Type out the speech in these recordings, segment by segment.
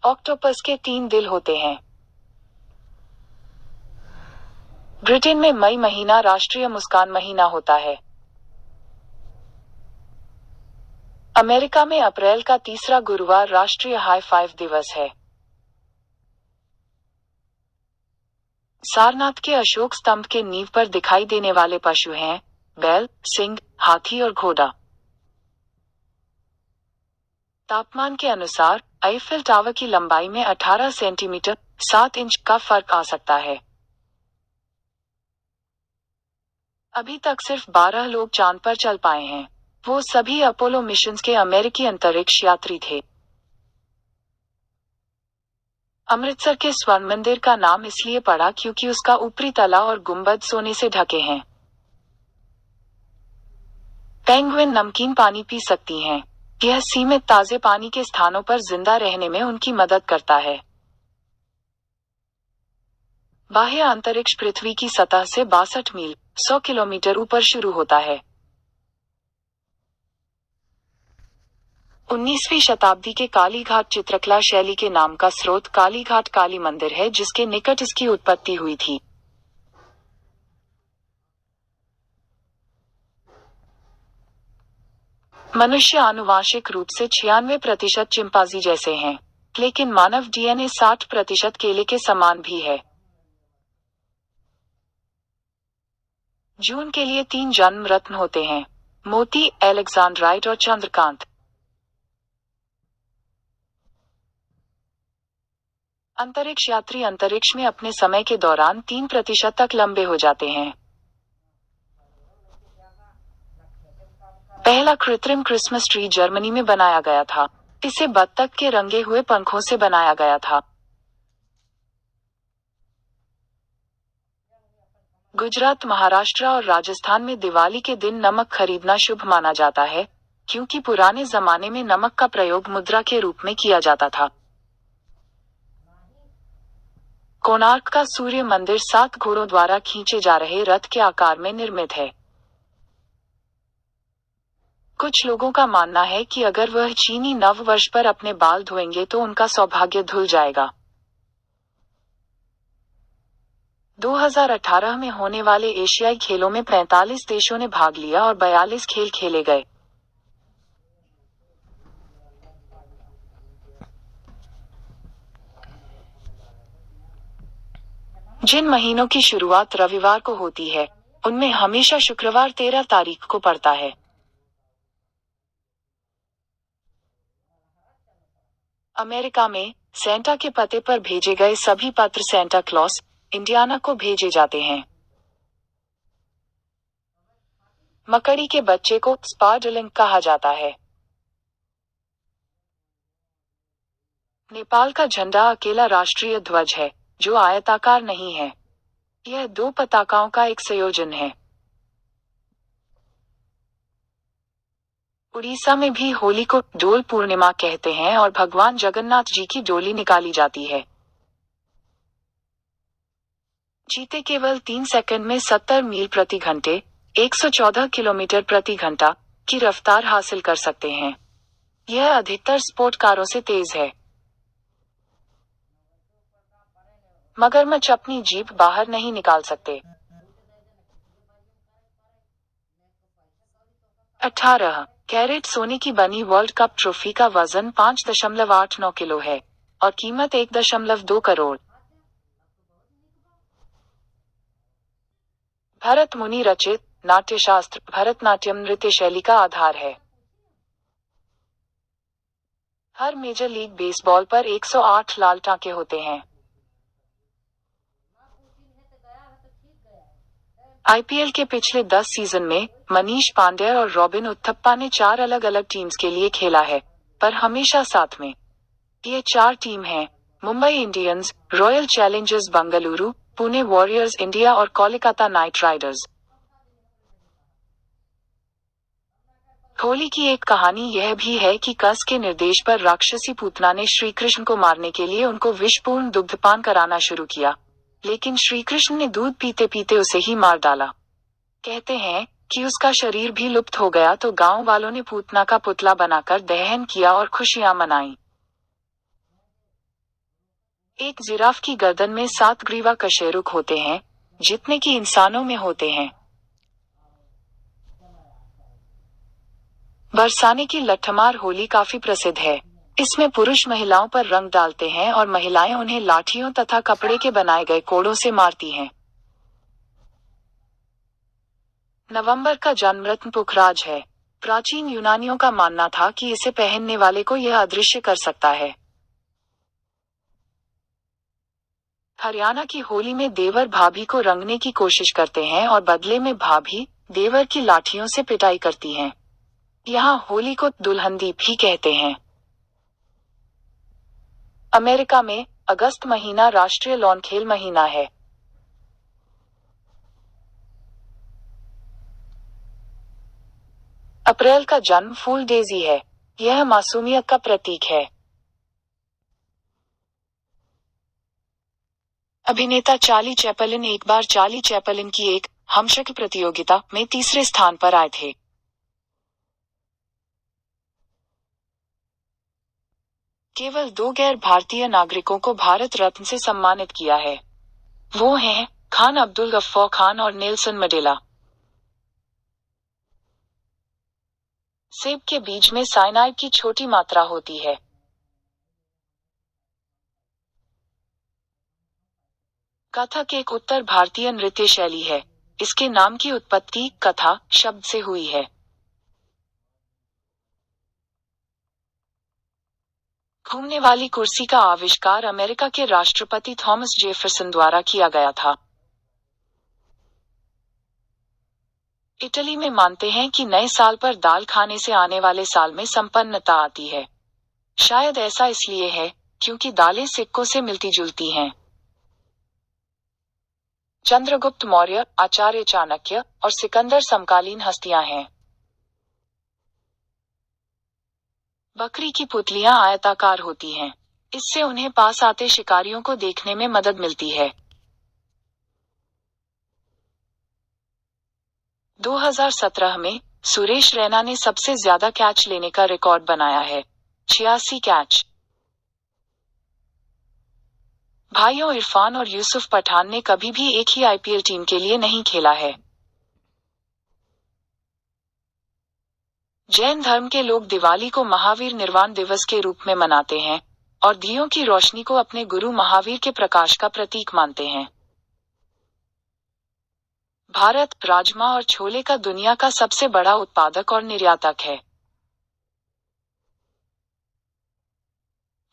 Octopus के 3 दिल होते हैं। ब्रिटेन में मई महीना राष्ट्रीय मुस्कान महीना होता है। अमेरिका में अप्रैल का तीसरा गुरुवार राष्ट्रीय हाई फाइव दिवस है। सारनाथ के अशोक स्तंभ के नींव पर दिखाई देने वाले पशु हैं बैल, सिंह, हाथी और घोड़ा। तापमान के अनुसार आईफिल टावर की लंबाई में 18 सेंटीमीटर 7 इंच का फर्क आ सकता है। अभी तक सिर्फ 12 लोग चांद पर चल पाए हैं। वो सभी अपोलो मिशंस के अमेरिकी अंतरिक्ष यात्री थे। अमृतसर के स्वर्ण मंदिर का नाम इसलिए पड़ा क्योंकि उसका ऊपरी तला और गुंबद सोने से ढके हैं। पेंगुइन नमकीन पानी पी सकती हैं। यह सीमित ताजे पानी के स्थानों पर जिंदा रहने में उनकी मदद करता है। बाह्य अंतरिक्ष पृथ्वी की सतह से 62 मील 100 किलोमीटर ऊपर शुरू होता है। 19वीं शताब्दी के कालीघाट चित्रकला शैली के नाम का स्रोत कालीघाट काली मंदिर है, जिसके निकट इसकी उत्पत्ति हुई थी। मनुष्य आनुवांशिक रूप से 96% चिंपांजी जैसे हैं, लेकिन मानव डीएनए 60% केले के समान भी है। जून के लिए 3 जन्म रत्न होते हैं, मोती, एलेक्जेंड्राइट और चंद्रकांत। अंतरिक्ष यात्री अंतरिक्ष में अपने समय के दौरान 3% तक लंबे हो जाते हैं। पहला कृत्रिम क्रिसमस ट्री जर्मनी में बनाया गया था। इसे बत्तख के रंगे हुए पंखों से बनाया गया था। गुजरात, महाराष्ट्र और राजस्थान में दिवाली के दिन नमक खरीदना शुभ माना जाता है, क्योंकि पुराने जमाने में नमक का प्रयोग मुद्रा के रूप में किया जाता था। कोणार्क का सूर्य मंदिर 7 घोड़ों द्वारा खींचे जा रहे रथ के आकार में निर्मित है। कुछ लोगों का मानना है कि अगर वह चीनी नव वर्ष पर अपने बाल धोएंगे तो उनका सौभाग्य धुल जाएगा। 2018 में होने वाले एशियाई खेलों में 45 देशों ने भाग लिया और 42 खेल खेले गए। जिन महीनों की शुरुआत रविवार को होती है, उनमें हमेशा शुक्रवार 13 तारीख को पड़ता है। अमेरिका में सेंटा के पते पर भेजे गए सभी पत्र सेंटा क्लॉस, इंडियाना को भेजे जाते हैं। मकड़ी के बच्चे को स्पार्डलिंग कहा जाता है। नेपाल का झंडा अकेला राष्ट्रीय ध्वज है, जो आयताकार नहीं है। यह 2 पताकाओं का एक संयोजन है। उड़ीसा में भी होली को डोल पूर्णिमा कहते हैं और भगवान जगन्नाथ जी की डोली निकाली जाती है। चीते केवल 3 सेकंड में 70 मील प्रति घंटे 114 किलोमीटर प्रति घंटा की रफ्तार हासिल कर सकते हैं। यह अधिकतर स्पोर्ट कारों से तेज है। मगरमच्छ अपनी जीभ बाहर नहीं निकाल सकते। 18 कैरेट सोने की बनी वर्ल्ड कप ट्रॉफी का वजन 5.89 किलो है और कीमत 1.2 करोड़। भरत मुनि रचित नाट्यशास्त्र भरतनाट्यम नृत्य शैली का आधार है। हर मेजर लीग बेसबॉल पर 108 लाल टांके होते हैं। आईपीएल के पिछले 10 सीजन में मनीष पांडे और रॉबिन उथप्पा ने 4 अलग अलग टीम्स के लिए खेला है, पर हमेशा साथ में। ये 4 टीम हैं Mumbai Indians, royal Challengers Bengaluru, Pune warriors India और कोलकाता नाइट राइडर्स। होली की एक कहानी यह भी है कि कंस के निर्देश पर राक्षसी पूतना ने श्री कृष्ण को मारने के लिए उनको विषपूर्ण दुग्धपान कराना शुरू किया, लेकिन श्री कृष्ण ने दूध पीते पीते उसे ही मार डाला। कहते हैं कि उसका शरीर भी लुप्त हो गया तो गांव वालों ने पूतना का पुतला बनाकर दहन किया और खुशियां मनाई। एक जिराफ की गर्दन में 7 ग्रीवा कशेरुक होते हैं, जितने कि इंसानों में होते हैं। बरसाने की लठमार होली काफी प्रसिद्ध है। इसमें पुरुष महिलाओं पर रंग डालते हैं और महिलाएं उन्हें लाठियों तथा कपड़े के बनाए गए कोड़ों से मारती हैं। नवंबर का जन्मरत्न पुखराज है। प्राचीन यूनानियों का मानना था कि इसे पहनने वाले को यह अदृश्य कर सकता है। हरियाणा की होली में देवर भाभी को रंगने की कोशिश करते हैं और बदले में भाभी देवर की लाठियों से पिटाई करती हैं। यहाँ होली को दुल्हनदीप भी कहते हैं। अमेरिका में अगस्त महीना राष्ट्रीय लॉन खेल महीना है। अप्रैल का जन्म फूल डेजी है। यह मासूमियत का प्रतीक है। अभिनेता चार्ली चैपलिन एक बार चार्ली चैपलिन की एक हमशक्ल प्रतियोगिता में तीसरे स्थान पर आए थे। केवल 2 गैर भारतीय नागरिकों को भारत रत्न से सम्मानित किया है। वो हैं खान अब्दुल गफ्फार खान और नेल्सन मंडेला। सेब के बीज में साइनाइड की छोटी मात्रा होती है। कथक एक उत्तर भारतीय नृत्य शैली है। इसके नाम की उत्पत्ति कथा शब्द से हुई है। घूमने वाली कुर्सी का आविष्कार अमेरिका के राष्ट्रपति थॉमस जेफरसन द्वारा किया गया था। इटली में मानते हैं कि नए साल पर दाल खाने से आने वाले साल में संपन्नता आती है। शायद ऐसा इसलिए है क्योंकि दालें सिक्कों से मिलती जुलती हैं। चंद्रगुप्त मौर्य, आचार्य चाणक्य और सिकंदर समकालीन हस्तियां हैं। बकरी की पुतलियां आयताकार होती हैं। इससे उन्हें पास आते शिकारियों को देखने में मदद मिलती है। 2017 में सुरेश रैना ने सबसे ज्यादा कैच लेने का रिकॉर्ड बनाया है, 86 कैच। भाइयों इरफान और यूसुफ पठान ने कभी भी एक ही आईपीएल टीम के लिए नहीं खेला है। जैन धर्म के लोग दिवाली को महावीर निर्वाण दिवस के रूप में मनाते हैं और दियों की रोशनी को अपने गुरु महावीर के प्रकाश का प्रतीक मानते हैं। भारत राजमा और छोले का दुनिया का सबसे बड़ा उत्पादक और निर्यातक है।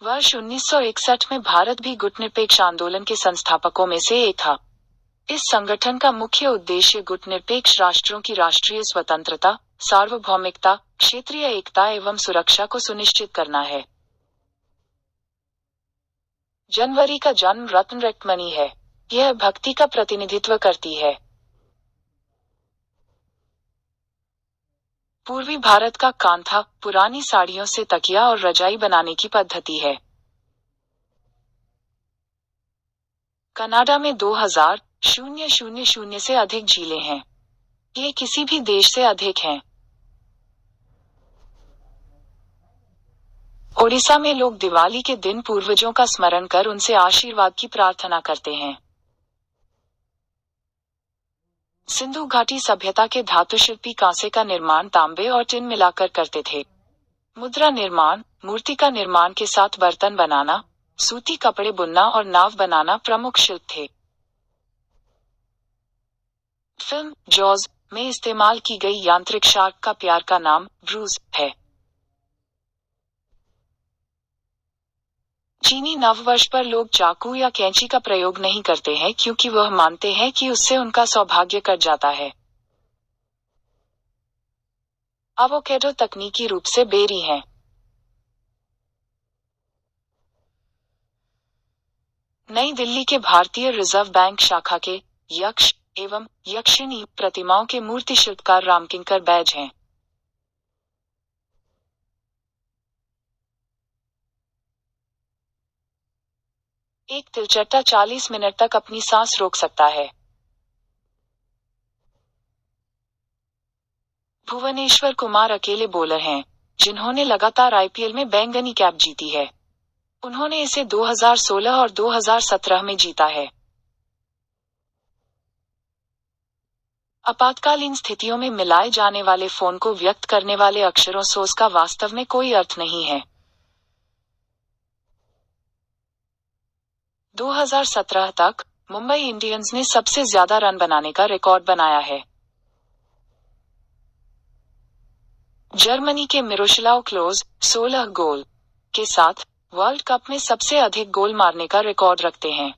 वर्ष 1961 में भारत भी गुटनिरपेक्ष आंदोलन के संस्थापकों में से एक था। इस संगठन का मुख्य उद्देश्य गुटनिरपेक्ष राष्ट्रों की राष्ट्रीय स्वतंत्रता, सार्वभौमिकता, क्षेत्रीय एकता एवं सुरक्षा को सुनिश्चित करना है। जनवरी का जन्म रत्न रत्नमणि है। यह भक्ति का प्रतिनिधित्व करती है। पूर्वी भारत का कांथा पुरानी साड़ियों से तकिया और रजाई बनाने की पद्धति है। कनाडा में 2000 से अधिक झीलें हैं। ये किसी भी देश से अधिक हैं। ओडिशा में लोग दिवाली के दिन पूर्वजों का स्मरण कर उनसे आशीर्वाद की प्रार्थना करते हैं। सिंधु घाटी सभ्यता के धातुशिल्पी कांसे का निर्माण तांबे और टिन मिलाकर करते थे। मुद्रा निर्माण, मूर्ति का निर्माण के साथ बर्तन बनाना, सूती कपड़े बुनना और नाव बनाना प्रमुख शिल्प थे। फिल्म जॉज में इस्तेमाल की गई यांत्रिक शार्क का प्यार का नाम ब्रूस है। चीनी नववर्ष पर लोग चाकू या कैंची का प्रयोग नहीं करते हैं क्योंकि वह मानते हैं कि उससे उनका सौभाग्य कट जाता है। एवोकेडो तकनीकी रूप से बेरी हैं। नई दिल्ली के भारतीय रिजर्व बैंक शाखा के यक्ष एवं यक्षिणी प्रतिमाओं के मूर्ति शिल्पकार रामकिंकर बैज हैं। एक तिलचट्टा 40 मिनट तक अपनी सांस रोक सकता है। भुवनेश्वर कुमार अकेले बॉलर हैं जिन्होंने लगातार आईपीएल में बैंगनी कैप जीती है। उन्होंने इसे 2016 और 2017 में जीता है। आपातकालीन स्थितियों में मिलाए जाने वाले फोन को व्यक्त करने वाले अक्षरों सोस का वास्तव में कोई अर्थ नहीं है। 2017 तक मुंबई इंडियंस ने सबसे ज्यादा रन बनाने का रिकॉर्ड बनाया है। जर्मनी के मिरोस्लाव क्लोज 16 गोल के साथ वर्ल्ड कप में सबसे अधिक गोल मारने का रिकॉर्ड रखते हैं।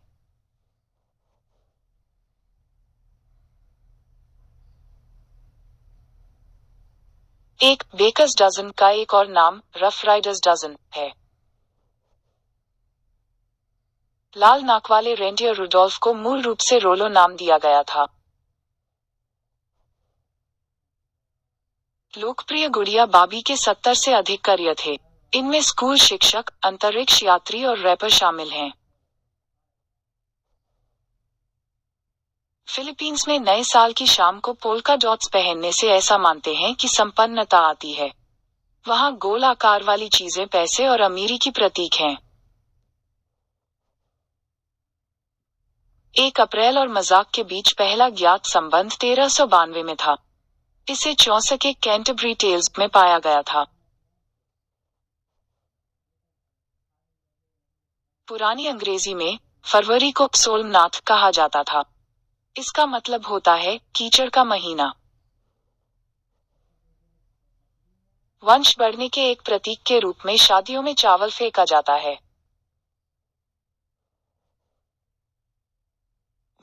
एक बेकर्स डजन का एक और नाम रफ राइडर्स डजन है। लाल नाक वाले रेंडियर रुडोल्फ को मूल रूप से रोलो नाम दिया गया था। लोकप्रिय गुड़िया बाबी के 70 से अधिक करियर थे। इनमें स्कूल शिक्षक, अंतरिक्ष यात्री और रैपर शामिल हैं। फिलीपींस में नए साल की शाम को पोल्का डॉट्स पहनने से ऐसा मानते हैं कि संपन्नता आती है। वहां गोल आकार वाली चीजें पैसे और अमीरी की प्रतीक हैं। 1 अप्रैल और मजाक के बीच पहला ज्ञात संबंध 1392 में था। इसे चौसक के कैंटरबरी टेल्स में पाया गया था। पुरानी अंग्रेजी में फरवरी को सोलनाथ कहा जाता था। इसका मतलब होता है कीचड़ का महीना। वंश बढ़ने के एक प्रतीक के रूप में शादियों में चावल फेंका जाता है।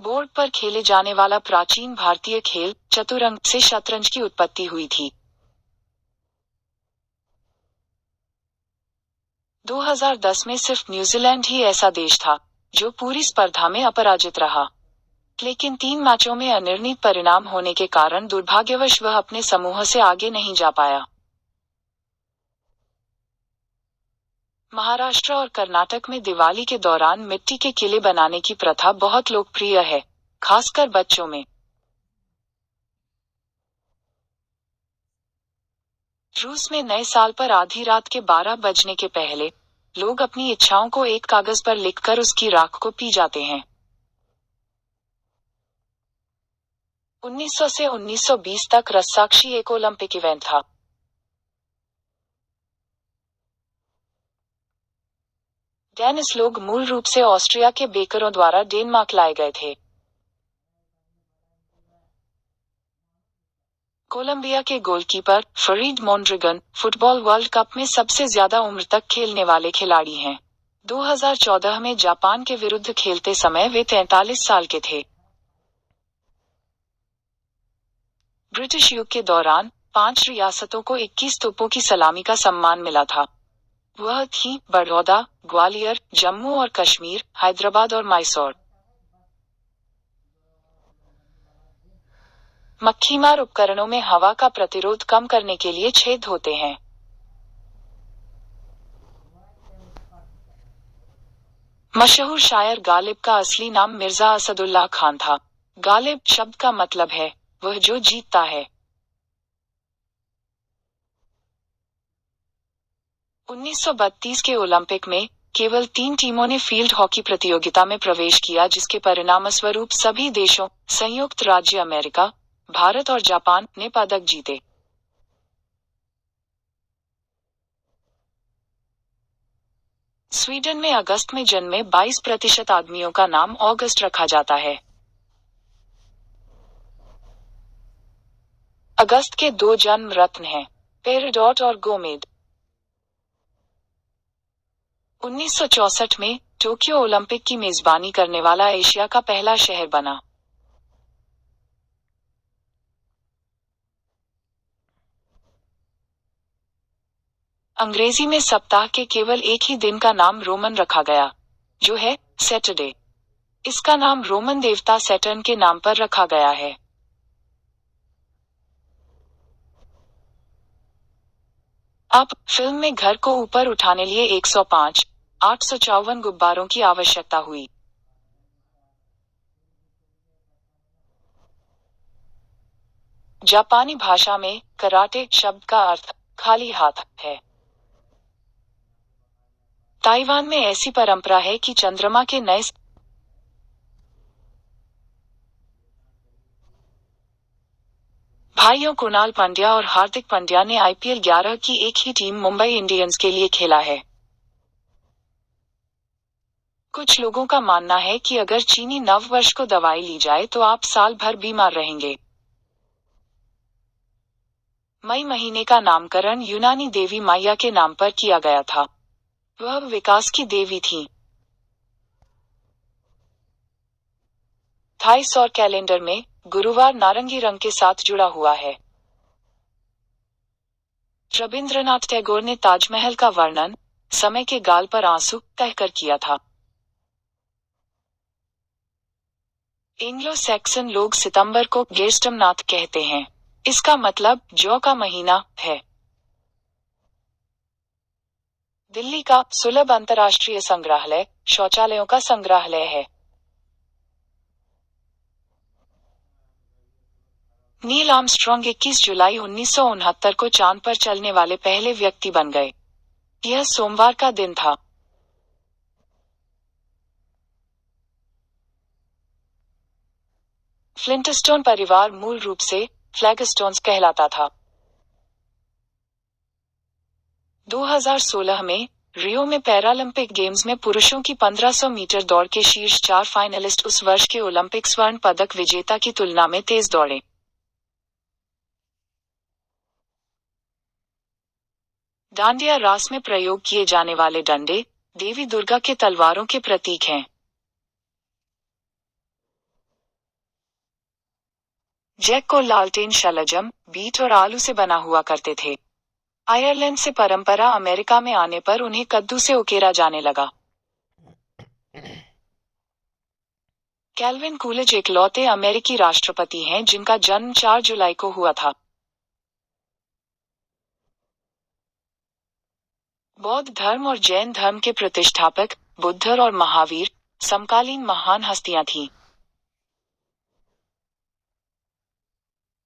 बोर्ड पर खेले जाने वाला प्राचीन भारतीय खेल चतुरंग से शतरंज की उत्पत्ति हुई थी। 2010 में सिर्फ न्यूजीलैंड ही ऐसा देश था जो पूरी स्पर्धा में अपराजित रहा, लेकिन 3 मैचों में अनिर्णीत परिणाम होने के कारण दुर्भाग्यवश वह अपने समूह से आगे नहीं जा पाया। महाराष्ट्र और कर्नाटक में दिवाली के दौरान मिट्टी के किले बनाने की प्रथा बहुत लोकप्रिय है, खासकर बच्चों में। रूस में नए साल पर आधी रात के 12 बजने के पहले लोग अपनी इच्छाओं को एक कागज पर लिखकर उसकी राख को पी जाते हैं। 1900 से 1920 तक रस्साकशी एक ओलंपिक इवेंट था। डेनिस लोग मूल रूप से ऑस्ट्रिया के बेकरों द्वारा डेनमार्क लाए गए थे। कोलंबिया के goalkeeper Farid Mondragon football world cup में सबसे ज्यादा उम्र तक खेलने वाले खिलाड़ी हैं। 2014 में जापान के विरुद्ध खेलते समय वे 43 साल के थे। ब्रिटिश युग के दौरान 5 रियासतों को 21 तोपों की सलामी का सम्मान मिला था। वह थी बड़ौदा, ग्वालियर, जम्मू और कश्मीर, हैदराबाद और मैसूर। मक्खीमार उपकरणों में हवा का प्रतिरोध कम करने के लिए छेद होते हैं। मशहूर शायर गालिब का असली नाम मिर्जा असदुल्लाह खान था। गालिब शब्द का मतलब है वह जो जीतता है। 1932 के ओलंपिक में केवल 3 टीमों ने फील्ड हॉकी प्रतियोगिता में प्रवेश किया, जिसके परिणामस्वरूप सभी देशों संयुक्त राज्य अमेरिका, भारत और जापान ने पदक जीते। स्वीडन में अगस्त में जन्मे 22% आदमियों का नाम ऑगस्ट रखा जाता है। अगस्त के 2 जन्म रत्न हैं, पेरिडोट और गोमेद। 1964 में टोक्यो ओलंपिक की मेजबानी करने वाला एशिया का पहला शहर बना। अंग्रेजी में सप्ताह के केवल एक ही दिन का नाम रोमन रखा गया, जो है सैटरडे। इसका नाम रोमन देवता सैटर्न के नाम पर रखा गया है। अब फिल्म में घर को ऊपर उठाने लिए 105 854 गुब्बारों की आवश्यकता हुई। जापानी भाषा में कराटे शब्द का अर्थ खाली हाथ है। ताइवान में ऐसी परंपरा है कि चंद्रमा के नए भाइयों कुणाल पांड्या और हार्दिक पांड्या ने आईपीएल 11 की एक ही टीम मुंबई इंडियंस के लिए खेला है। कुछ लोगों का मानना है कि अगर चीनी नववर्ष को दवाई ली जाए तो आप साल भर बीमार रहेंगे। मई महीने का नामकरण यूनानी देवी माया के नाम पर किया गया था। वह विकास की देवी थी। थाई सौर कैलेंडर में गुरुवार नारंगी रंग के साथ जुड़ा हुआ है। रविंद्रनाथ टैगोर ने ताजमहल का वर्णन समय के गाल पर आंसू कहकर किया था। एंग्लो सैक्सन लोग सितंबर को गेस्टमनाथ कहते हैं। इसका मतलब जौ का महीना है। दिल्ली का सुलभ अंतर्राष्ट्रीय संग्रहालय शौचालयों का संग्रहालय है। नील आर्मस्ट्रॉन्ग 21 जुलाई 1969 को चांद पर चलने वाले पहले व्यक्ति बन गए। यह सोमवार का दिन था। फ्लिंटस्टोन परिवार मूल रूप से फ्लैगस्टोन्स कहलाता था। 2016 में रियो में पैरालंपिक गेम्स में पुरुषों की 1500 मीटर दौड़ के शीर्ष 4 फाइनलिस्ट उस वर्ष के ओलंपिक स्वर्ण पदक विजेता की तुलना में तेज दौड़े। डांडिया रास में प्रयोग किए जाने वाले डंडे देवी दुर्गा के तलवारों के प्रतीक हैं। जैक को लालटेन शलजम, बीट और आलू से बना हुआ करते थे। आयरलैंड से परंपरा अमेरिका में आने पर उन्हें कद्दू से उकेरा जाने लगा। कैल्विन कूलिज इकलौते अमेरिकी राष्ट्रपति हैं जिनका जन्म 4 जुलाई को हुआ था। बौद्ध धर्म और जैन धर्म के प्रतिष्ठापक बुद्ध और महावीर समकालीन महान हस्तियां थीं।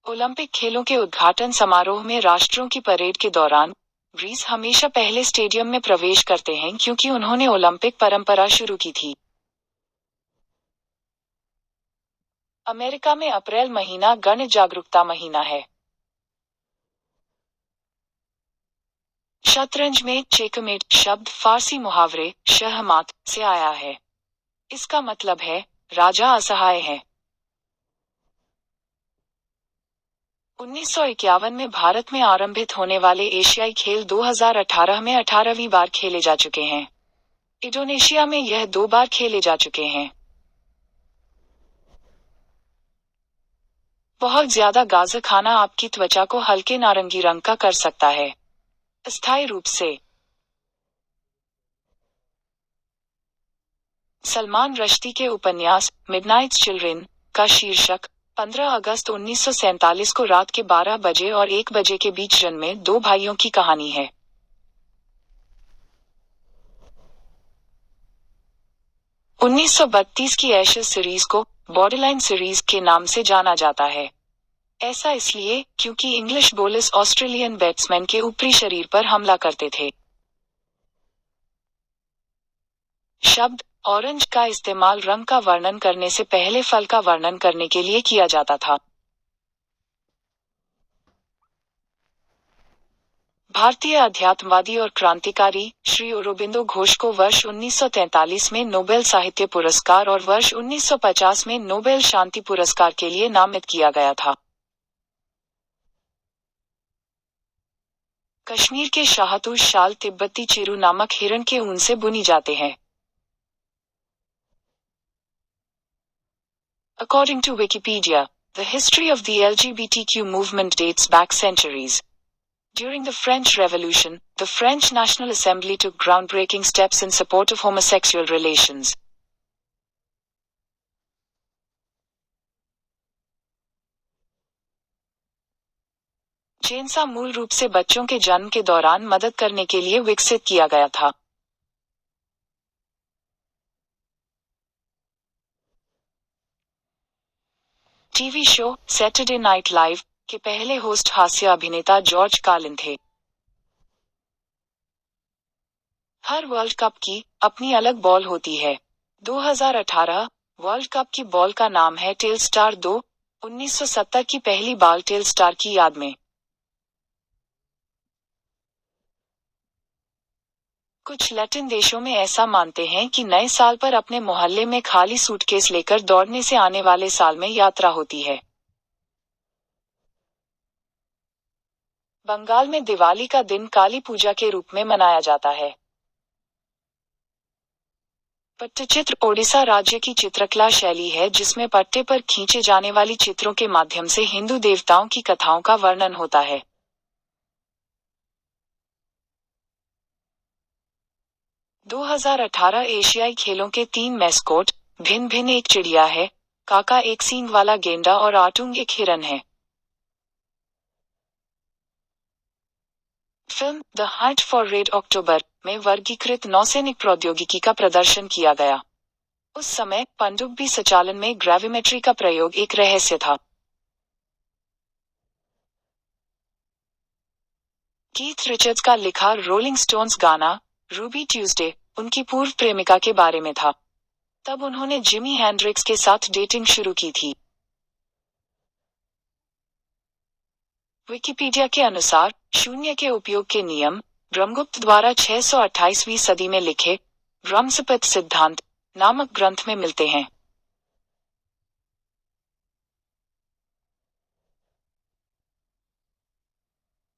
ओलंपिक खेलों के उद्घाटन समारोह में राष्ट्रों की परेड के दौरान ग्रीस हमेशा पहले स्टेडियम में प्रवेश करते हैं क्योंकि उन्होंने ओलंपिक परंपरा शुरू की थी। अमेरिका में अप्रैल महीना गण जागरूकता महीना है। शतरंज में चेकमेट शब्द फारसी मुहावरे शहमात से आया है। इसका मतलब है राजा असहाय है। 1951 में भारत में आरंभित होने वाले एशियाई खेल 2018 में 18वीं बार खेले जा चुके हैं। इंडोनेशिया में यह 2 बार खेले जा चुके हैं। बहुत ज्यादा गाजर खाना आपकी त्वचा को हल्के नारंगी रंग का कर सकता है, अस्थायी रूप से। सलमान रश्दी के उपन्यास मिडनाइट चिल्ड्रेन का शीर्षक 15 अगस्त 1947 को रात के 12 बजे और 1 बजे के बीच जन्मे 2 भाइयों की कहानी है। – 1932 की एशेज सीरीज को बॉर्डरलाइन सीरीज के नाम से जाना जाता है। ऐसा इसलिए क्योंकि इंग्लिश बोलर्स ऑस्ट्रेलियन बैट्समैन के ऊपरी शरीर पर हमला करते थे। शब्द ऑरेंज का इस्तेमाल रंग का वर्णन करने से पहले फल का वर्णन करने के लिए किया जाता था। भारतीय अध्यात्मवादी और क्रांतिकारी श्री अरबिंदो घोष को वर्ष 1943 में नोबेल साहित्य पुरस्कार और वर्ष 1950 में नोबेल शांति पुरस्कार के लिए नामित किया गया था। कश्मीर के शाहतूश शाल तिब्बती चिरू नामक हिरण के ऊन से बुनी जाते हैं। According to Wikipedia, the history of the LGBTQ movement dates back centuries. During the French Revolution, the French National Assembly took groundbreaking steps in support of homosexual relations. Chainsaw मूल रूप से बच्चों के जन्म के दौरान मदद करने के लिए विकसित किया गया था। TV show Saturday night live के पहले होस्ट हास्य अभिनेता जॉर्ज कार्लिन थे। हर वर्ल्ड कप की अपनी अलग बॉल होती है। 2018 वर्ल्ड कप की बॉल का नाम है टेल स्टार 2, 1970 की पहली बॉल टेल स्टार की याद में। कुछ लैटिन देशों में ऐसा मानते हैं कि नए साल पर अपने मोहल्ले में खाली सूटकेस लेकर दौड़ने से आने वाले साल में यात्रा होती है। बंगाल में दिवाली का दिन काली पूजा के रूप में मनाया जाता है। पट्टचित्र ओडिशा राज्य की चित्रकला शैली है जिसमें पट्टे पर खींचे जाने वाली चित्रों के माध्यम से हिंदू देवताओं की कथाओं का वर्णन होता है। दो 2018 एशियाई खेलों के 3 मैस्कोट भिन्न भिन्न, एक चिड़िया है, काका एक सींग वाला गेंडा और आटुंग एक हिरन है। Film the hunt for red October में वर्गीकृत नौसैनिक प्रौद्योगिकी का प्रदर्शन किया गया। उस समय पनडुब्बी संचालन में ग्रेविमेट्री का प्रयोग एक रहस्य था। कीथ रिचर्ड्स का लिखा रोलिंग स्टोन्स गाना रूबी ट्यूसडे उनकी पूर्व प्रेमिका के बारे में था। तब उन्होंने जिमी हैंड्रिक्स के साथ डेटिंग शुरू की थी। विकिपीडिया के अनुसार शून्य के उपयोग के नियम ब्रह्मगुप्त द्वारा 628वीं सदी में लिखे ब्रह्मसपत सिद्धांत नामक ग्रंथ में मिलते हैं।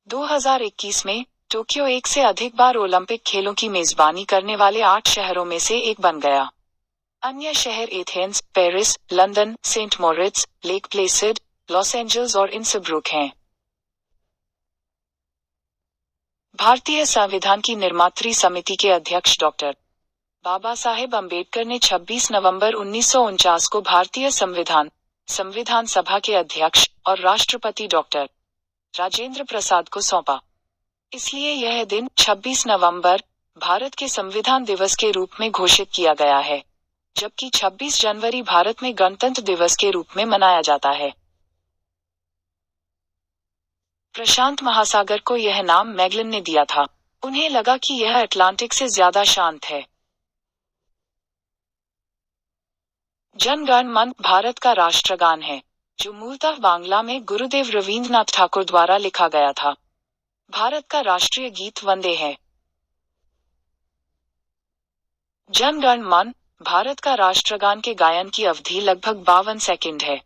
दो 2021 में टोक्यो एक से अधिक बार ओलंपिक खेलों की मेजबानी करने वाले 8 शहरों में से एक बन गया। अन्य शहर Athens, Paris, London, Saint Moritz, Lake Placid, Los Angeles और इंसब्रुक हैं। भारतीय संविधान की निर्मात्री समिति के अध्यक्ष डॉक्टर बाबा साहेब अम्बेडकर ने 26 नवंबर 1949 को भारतीय संविधान सभा के अध्यक्ष और राष्ट्रपति डॉक्टर राजेंद्र प्रसाद को सौंपा। इसलिए यह दिन 26 नवंबर भारत के संविधान दिवस के रूप में घोषित किया गया है, जबकि 26 जनवरी भारत में गणतंत्र दिवस के रूप में मनाया जाता है। प्रशांत महासागर को यह नाम मैगलन ने दिया था। उन्हें लगा कि यह अटलांटिक से ज्यादा शांत है। जन गण मन भारत का राष्ट्रगान है, जो मूलतः बांग्ला में गुरुदेव रवींद्रनाथ ठाकुर द्वारा लिखा गया था। भारत का राष्ट्रीय गीत वंदे है। जन गण मन भारत का राष्ट्रगान के गायन की अवधि लगभग 52 सेकंड है।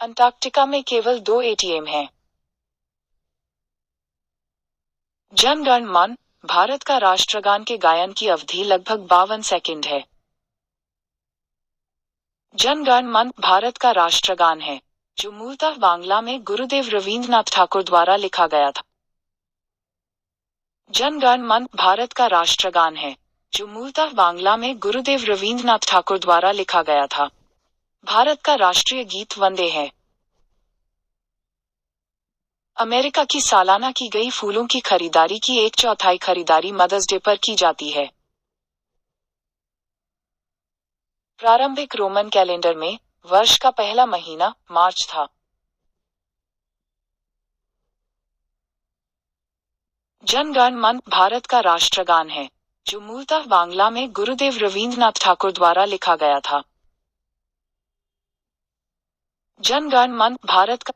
अंटार्कटिका में केवल 2 एटीएम हैं। जन गण मन भारत का राष्ट्रगान के गायन की अवधि लगभग 52 सेकंड है। जन गण मन भारत का राष्ट्रगान है, जो मूलतः बांग्ला में गुरुदेव रवींद्रनाथ ठाकुर द्वारा लिखा गया था। जन गण मन भारत का राष्ट्रगान है, जो मूलतः बांग्ला में गुरुदेव रवींद्रनाथ ठाकुर द्वारा लिखा गया था। भारत का राष्ट्रीय गीत वंदे है। अमेरिका की सालाना की गई फूलों की खरीदारी की 1/4 खरीदारी मदर्स डे पर की जाती है। प्रारंभिक रोमन कैलेंडर में वर्ष का पहला महीना मार्च था। जन गण मन भारत का राष्ट्रगान है, जो मूलतः बांग्ला में गुरुदेव रवींद्रनाथ ठाकुर द्वारा लिखा गया था। जन गण मन भारत का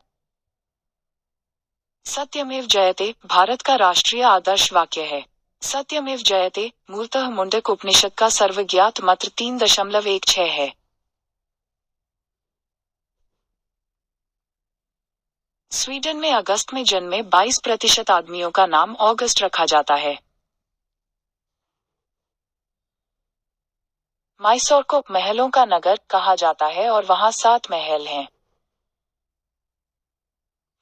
सत्यमेव जयते भारत का राष्ट्रीय आदर्श वाक्य है। सत्यमेव जयते मूलतः मुंडक उपनिषद का सर्वज्ञात मंत्र 3.16 है। स्वीडन में अगस्त में जन्मे 22% आदमियों का नाम ऑगस्ट रखा जाता है। मैसूर को महलों का नगर कहा जाता है और वहां 7 महल हैं।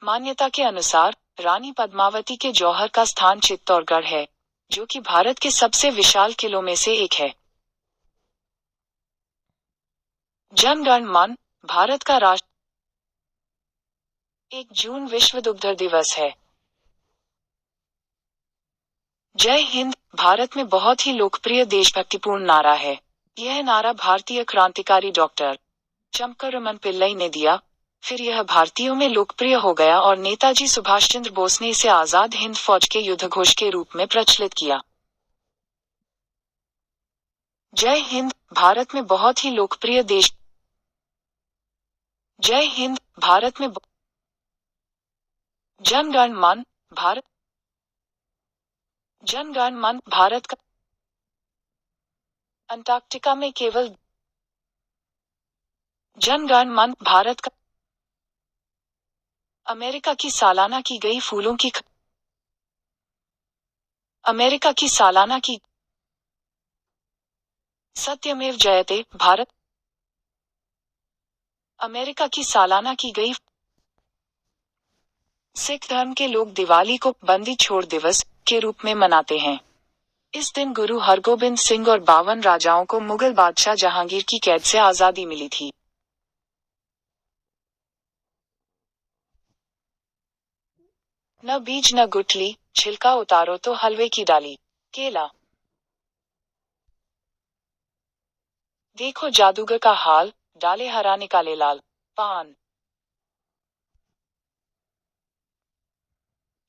मान्यता के अनुसार रानी पद्मावती के जौहर का स्थान चित्तौड़गढ़ है, जो कि भारत के सबसे विशाल किलों में से एक है। जन गण मन भारत का राष्ट्र 1 जून विश्व दुग्ध दिवस है। जय हिंद भारत में बहुत ही लोकप्रिय देशभक्तिपूर्ण नारा है। यह नारा भारतीय क्रांतिकारी डॉक्टर चंपकरमन पिल्लई ने दिया, फिर यह भारतीयों में लोकप्रिय हो गया और नेताजी सुभाष चंद्र बोस ने इसे आजाद हिंद फौज के युद्धघोष के रूप में प्रचलित किया। जय हिंद भारत में बहुत ही लोकप्रिय देश। जय हिंद भारत में जन गण मन भारत। जन गण मन भारत का। अंटार्कटिका में केवल। जन गण मन भारत का। अमेरिका की सालाना की गई फूलों की अमेरिका की सालाना की। सत्यमेव जयते भारत। अमेरिका की सालाना की गई। सिख धर्म के लोग दिवाली को बंदी छोड़ दिवस के रूप में मनाते हैं। इस दिन गुरु हरगोबिंद सिंह और 52 राजाओं को मुगल बादशाह जहांगीर की कैद से आजादी मिली थी। न बीज न गुठली, छिलका उतारो तो हलवे की डाली। केला। देखो जादूगर का हाल, डाले हरा निकाले लाल। पान।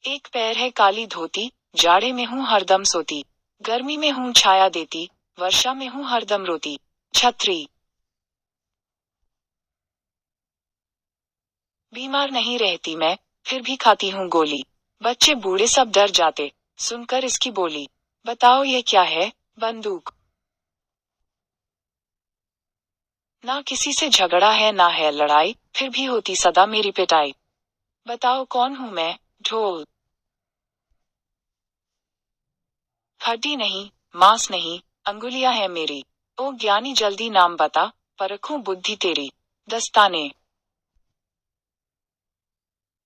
एक पैर है काली धोती, जाड़े में हूँ हरदम सोती, गर्मी में हूँ छाया देती, वर्षा में हूँ हरदम रोती। छतरी। बीमार नहीं रहती मैं, फिर भी खाती हूँ गोली, बच्चे बूढ़े सब डर जाते सुनकर इसकी बोली। बताओ ये क्या है? बंदूक। ना किसी से झगड़ा है ना है लड़ाई, फिर भी होती सदा मेरी पिटाई। बताओ कौन हूँ मैं? ढोल। हड्डी नहीं, मांस नहीं, अंगुलियां है मेरी। ओ ज्ञानी जल्दी नाम बता, परखूं बुद्धि तेरी। दस्ताने।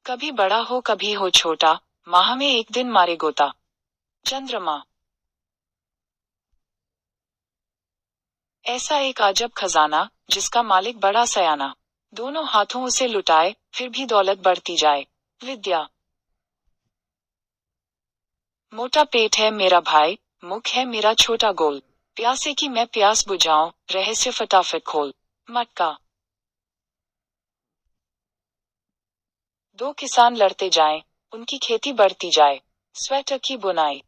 कभी बड़ा हो कभी हो छोटा, माह में एक दिन मारे गोता। चंद्रमा। ऐसा एक अजब खजाना, जिसका मालिक बड़ा सयाना, दोनों हाथों उसे लुटाए, फिर भी दौलत बढ़ती जाए। विद्या। मोटा पेट है मेरा भाई, मुख है मेरा छोटा गोल, प्यासे की मैं प्यास बुझाऊं, रहस्य फटाफट खोल। मटका। दो किसान लड़ते जाएं, उनकी खेती बढ़ती जाए। स्वेटर की बुनाई।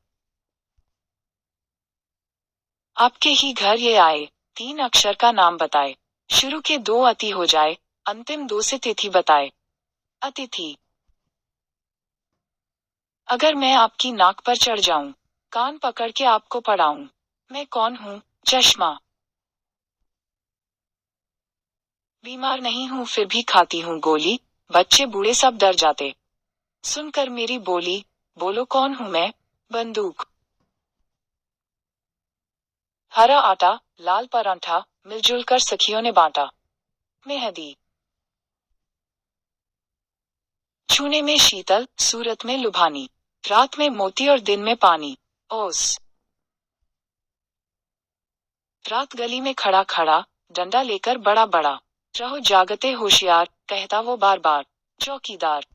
आपके ही घर ये आए, 3 अक्षर का नाम बताए, शुरू के 2 अति हो जाए, अंतिम 2 से तिथि बताए। अतिथि। अगर मैं आपकी नाक पर चढ़ जाऊं, कान पकड़ के आपको पढ़ाऊं, मैं कौन हूँ? चश्मा। बीमार नहीं हूँ फिर भी खाती हूँ गोली, बच्चे बूढ़े सब डर जाते सुनकर मेरी बोली। बोलो कौन हूँ मैं? बंदूक। हरा आटा, लाल परांठा, मिलजुल कर सखियों ने बांटा। मेहंदी। छूने में शीतल, सूरत में लुभानी, रात में मोती और दिन में पानी। ओस। रात गली में खड़ा खड़ा, डंडा लेकर बड़ा बड़ा, रहो जागते होशियार, कहता वो बार बार। चौकीदार।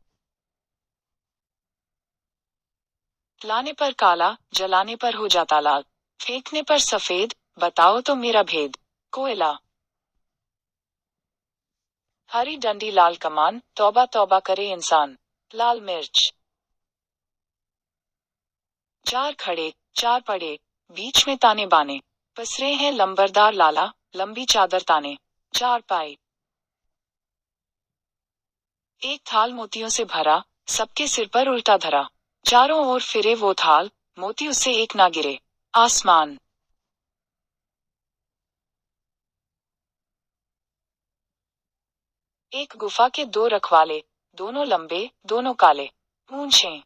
लाने पर काला, जलाने पर हो जाता लाल, फेंकने पर सफेद, बताओ तो मेरा भेद। कोयला। हरी डंडी लाल कमान, तौबा तौबा करे इंसान। लाल मिर्च। 4 खड़े, 4 पड़े, बीच में ताने बाने, पसरे हैं लंबरदार लाला, लंबी चादर ताने। 4 पाई। एक थाल मोतियों से भरा, सबके सिर पर उल्टा धरा, चारों ओर फिरे वो थाल, मोती उससे एक ना गिरे। आसमान। एक गुफा के 2 रखवाले, दोनों लंबे, दोनों काले, मूंछें।